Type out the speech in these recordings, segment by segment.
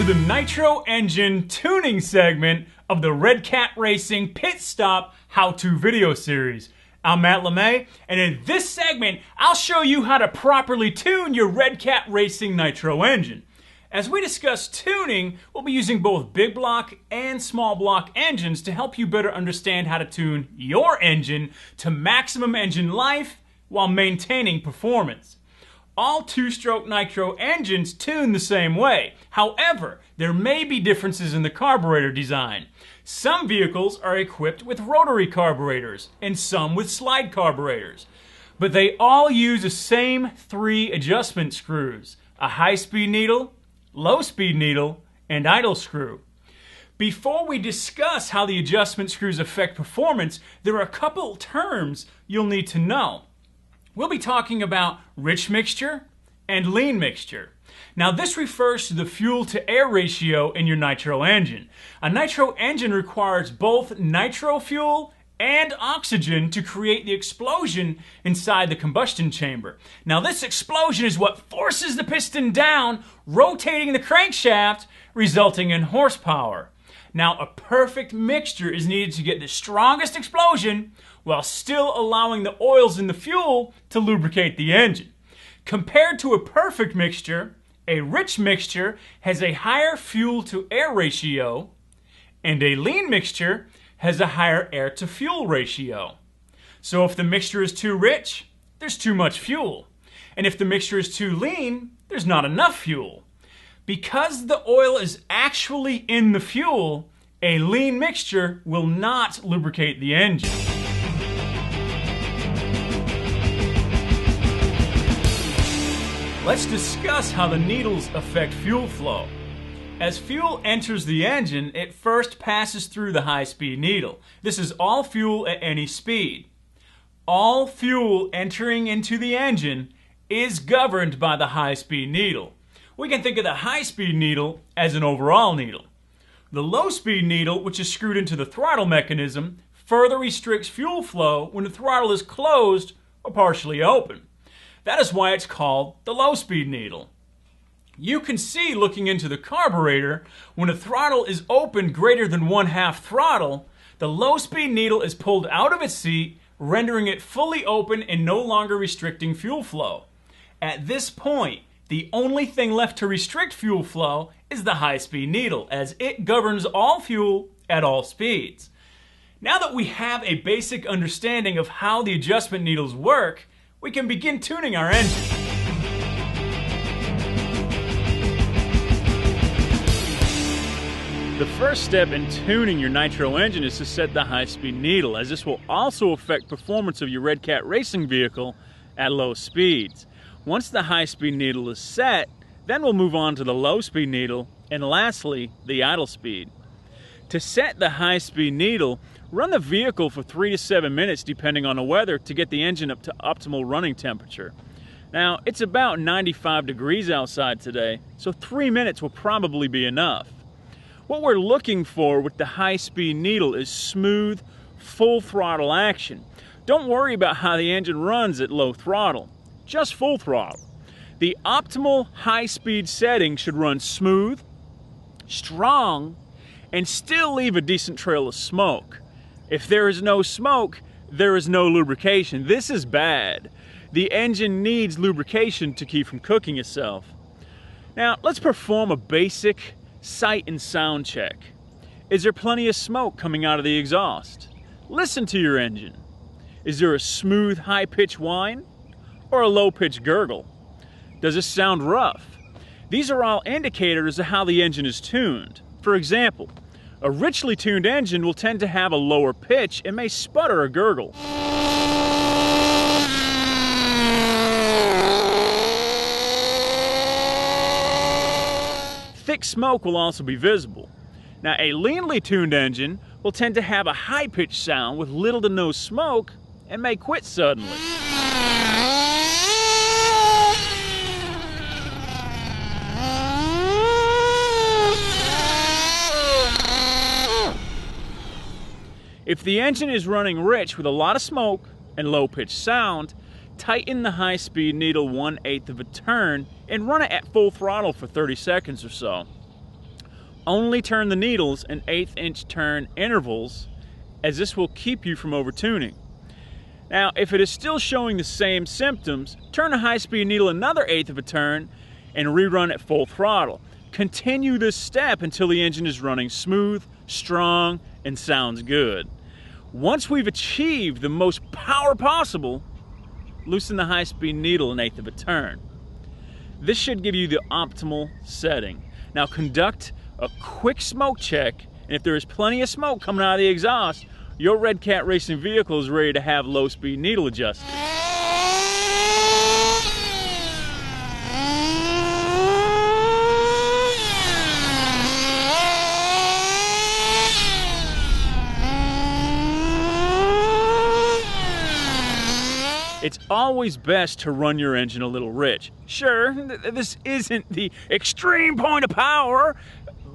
to the Nitro engine tuning segment of the Redcat Racing Pit Stop How-To video series. I'm Matt LeMay, and in this segment, I'll show you how to properly tune your Redcat Racing Nitro engine. As we discuss tuning, we'll be using both big block and small block engines to help you better understand how to tune your engine to maximum engine life while maintaining performance. All two-stroke Nitro engines tune the same way. However, there may be differences in the carburetor design. Some vehicles are equipped with rotary carburetors and some with slide carburetors. But they all use the same three adjustment screws: a high-speed needle, low-speed needle, and idle screw. Before we discuss how the adjustment screws affect performance, there are a couple terms you'll need to know. We'll be talking about rich mixture and lean mixture. Now this refers to the fuel-to-air ratio in your nitro engine. A nitro engine requires both nitro fuel and oxygen to create the explosion inside the combustion chamber. Now this explosion is what forces the piston down, rotating the crankshaft, resulting in horsepower. Now a perfect mixture is needed to get the strongest explosion while still allowing the oils in the fuel to lubricate the engine. Compared to a perfect mixture, a rich mixture has a higher fuel-to-air ratio, and a lean mixture has a higher air-to-fuel ratio. So if the mixture is too rich, there's too much fuel. And if the mixture is too lean, there's not enough fuel. Because the oil is actually in the fuel, a lean mixture will not lubricate the engine. Let's discuss how the needles affect fuel flow. As fuel enters the engine, it first passes through the high-speed needle. This is all fuel at any speed. All fuel entering into the engine is governed by the high-speed needle. We can think of the high-speed needle as an overall needle. The low-speed needle, which is screwed into the throttle mechanism, further restricts fuel flow when the throttle is closed or partially open. That is why it's called the low-speed needle. You can see, looking into the carburetor, when the throttle is open greater than 1/2 throttle, the low-speed needle is pulled out of its seat, rendering it fully open and no longer restricting fuel flow. At this point, the only thing left to restrict fuel flow is the high-speed needle, as it governs all fuel at all speeds. Now that we have a basic understanding of how the adjustment needles work, we can begin tuning our engine. The first step in tuning your nitro engine is to set the high-speed needle, as this will also affect performance of your Redcat racing vehicle at low speeds. Once the high-speed needle is set, then we'll move on to the low-speed needle, and lastly, the idle speed. To set the high-speed needle, run the vehicle for 3 to 7 minutes depending on the weather to get the engine up to optimal running temperature. Now, it's about 95 degrees outside today, so 3 minutes will probably be enough. What we're looking for with the high-speed needle is smooth, full throttle action. Don't worry about how the engine runs at low throttle, just full throttle. The optimal high-speed setting should run smooth, strong, and still leave a decent trail of smoke. If there is no smoke, there is no lubrication. This is bad. The engine needs lubrication to keep from cooking itself. Now, let's perform a basic sight and sound check. Is there plenty of smoke coming out of the exhaust? Listen to your engine. Is there a smooth, high-pitched whine or a low-pitched gurgle? Does it sound rough? These are all indicators of how the engine is tuned. For example, a richly tuned engine will tend to have a lower pitch and may sputter or gurgle. Thick smoke will also be visible. Now, a leanly tuned engine will tend to have a high-pitched sound with little to no smoke and may quit suddenly. If the engine is running rich with a lot of smoke and low-pitched sound, tighten the high-speed needle 1/8 of a turn and run it at full throttle for 30 seconds or so. Only turn the needles in 1/8 inch turn intervals, as this will keep you from over-tuning. Now, if it is still showing the same symptoms, turn the high-speed needle another 1/8 of a turn and rerun at full throttle. Continue this step until the engine is running smooth, strong, and sounds good. Once we've achieved the most power possible, loosen the high-speed needle an 1/8 of a turn. This should give you the optimal setting. Now conduct a quick smoke check, and if there is plenty of smoke coming out of the exhaust, your Redcat racing vehicle is ready to have low-speed needle adjusted. It's always best to run your engine a little rich. Sure, this isn't the extreme point of power,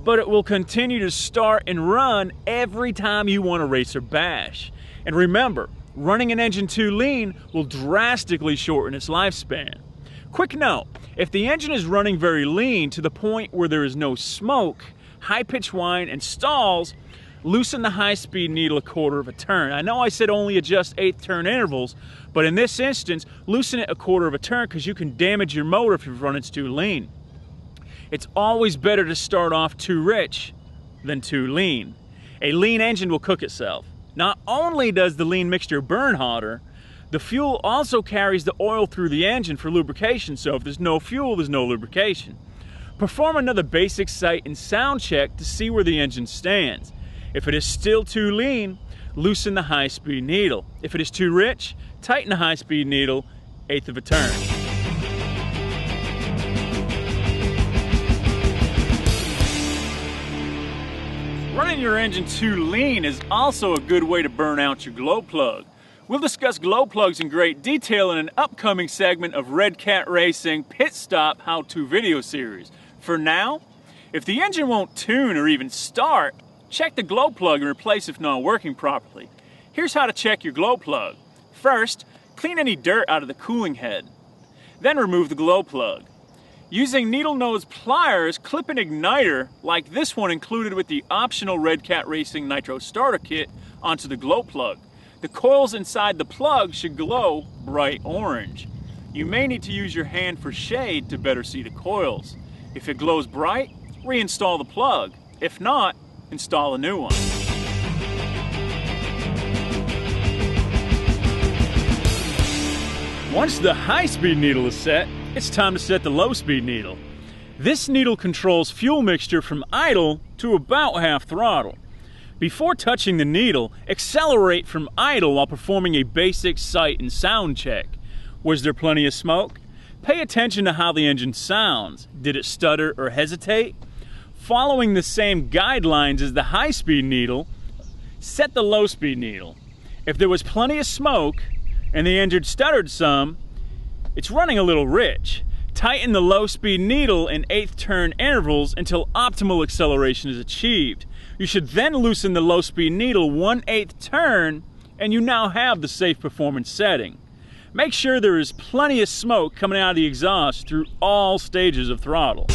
but it will continue to start and run every time you want to race or bash. And remember, running an engine too lean will drastically shorten its lifespan. Quick note, if the engine is running very lean to the point where there is no smoke, high-pitched whine, and stalls, loosen the high-speed needle a 1/4 of a turn. I know I said only adjust 1/8 turn intervals, but in this instance, loosen it a 1/4 of a turn because you can damage your motor if your running's too lean. It's always better to start off too rich than too lean. A lean engine will cook itself. Not only does the lean mixture burn hotter, the fuel also carries the oil through the engine for lubrication, so if there's no fuel, there's no lubrication. Perform another basic sight and sound check to see where the engine stands. If it is still too lean, loosen the high-speed needle. If it is too rich, tighten the high-speed needle 1/8 of a turn. Running your engine too lean is also a good way to burn out your glow plug. We'll discuss glow plugs in great detail in an upcoming segment of Redcat Racing Pit Stop How-To video series. For now, if the engine won't tune or even start, check the glow plug and replace if not working properly. Here's how to check your glow plug. First, clean any dirt out of the cooling head. Then remove the glow plug. Using needle nose pliers, clip an igniter like this one included with the optional Redcat Racing Nitro starter kit onto the glow plug. The coils inside the plug should glow bright orange. You may need to use your hand for shade to better see the coils. If it glows bright, reinstall the plug. If not, install a new one. Once the high-speed needle is set, it's time to set the low-speed needle. This needle controls fuel mixture from idle to about half throttle. Before touching the needle, accelerate from idle while performing a basic sight and sound check. Was there plenty of smoke? Pay attention to how the engine sounds. Did it stutter or hesitate? Following the same guidelines as the high-speed needle, set the low-speed needle. If there was plenty of smoke and the engine stuttered some, it's running a little rich. Tighten the low-speed needle in 1/8 turn intervals until optimal acceleration is achieved. You should then loosen the low-speed needle 1/8 turn, and you now have the safe performance setting. Make sure there is plenty of smoke coming out of the exhaust through all stages of throttle.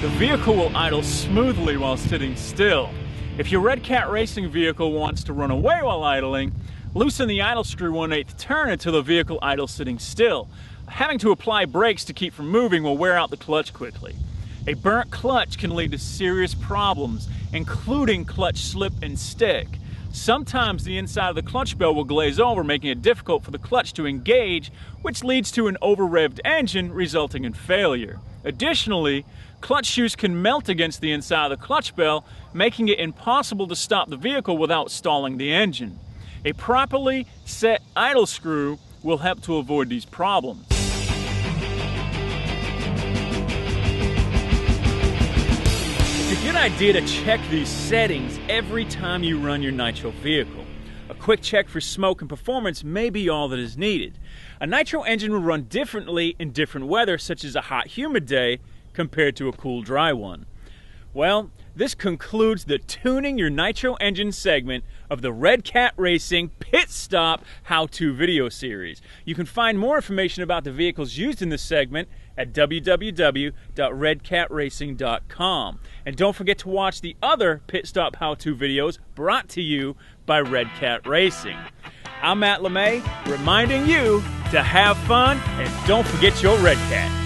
The vehicle will idle smoothly while sitting still. If your Redcat racing vehicle wants to run away while idling, loosen the idle screw 1/8 turn until the vehicle idles sitting still. Having to apply brakes to keep from moving will wear out the clutch quickly. A burnt clutch can lead to serious problems, including clutch slip and stick. Sometimes the inside of the clutch bell will glaze over, making it difficult for the clutch to engage, which leads to an over-revved engine, resulting in failure. Additionally, clutch shoes can melt against the inside of the clutch bell, making it impossible to stop the vehicle without stalling the engine. A properly set idle screw will help to avoid these problems. It's a good idea to check these settings every time you run your Nitro vehicle. A quick check for smoke and performance may be all that is needed. A Nitro engine will run differently in different weather, such as a hot, humid day compared to a cool, dry one. Well, this concludes the Tuning Your Nitro Engine segment of the Redcat Racing Pit Stop How-To video series. You can find more information about the vehicles used in this segment at www.redcatracing.com. And don't forget to watch the other Pit Stop How-To videos brought to you by Redcat Racing. I'm Matt LeMay, reminding you to have fun and don't forget your Redcat.